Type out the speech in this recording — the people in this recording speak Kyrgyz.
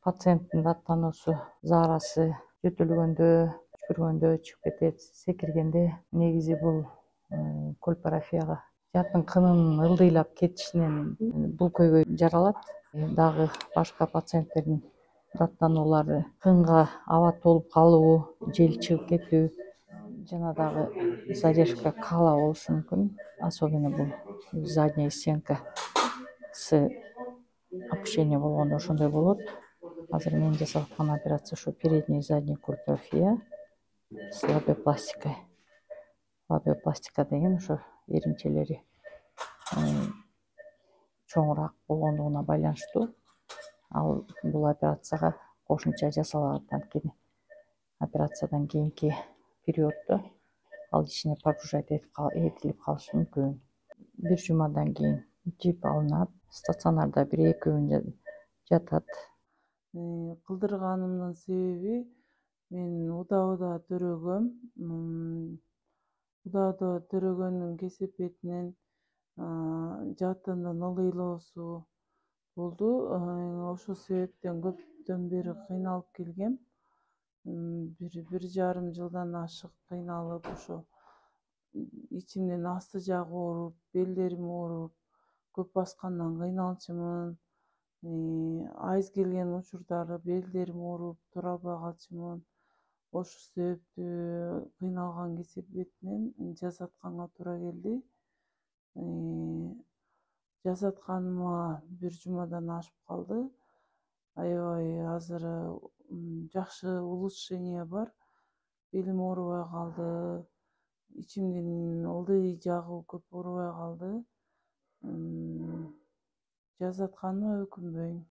пациенттин даттануусу заарасы жөтөлгөндө, түшкүргөндө, чыгып кетет, секиргенде негизи бул кольпарафияга жатын кынын ылдыйлап кетишинен бул көйгөй жаралат. Дагы башка пациенттердин даттанулары кынга аба толуп калуу, жел чыгып кетүү жана дагы задержка кала болушу мүмкүн. Особенно бул задняя стенкасы опущение болгондо ошондой болот. Азыр мен жасап аткан операция ушу передний и задний кольпарафия с лабиопластикой. Лабиопластика деген ошо эринчелери чоңураак болгондугуна байланыштуу. Ал бул операцияга кошумча жасалат. Анткени операциядан кийинки периоддо ал ичине погружать этилип калышы мүмкүн. Бир жумадан кийин жип алынат, стационарда 1-2 күн жатат. Кылдырганымдын себеби мен удаа төрөгөм. Удаа төрөгөндүн кесепетинен жатындын ылдыйлоосу болду. Ошол себептен көптөн бери кыйналып келгем. 1,5 жылдан ашык кыйналып, ошо ичимдин асты жагы ооруп, белдерим ооруп, көп баскандан кыйналчумун. Айыз келген учурдары белдерим ооруп, тура албай калчумун. Ошол себептүү кыйналган кесепетинен жасатканга туура келди. Жасатканыма 1 жумадан ашып калды. Аябай азыр жакшы улучшение бар. Белим оорубай калды. Ичимдин ылдый жагы көп оорубай калды. Жасатканыма өкүнбөйм.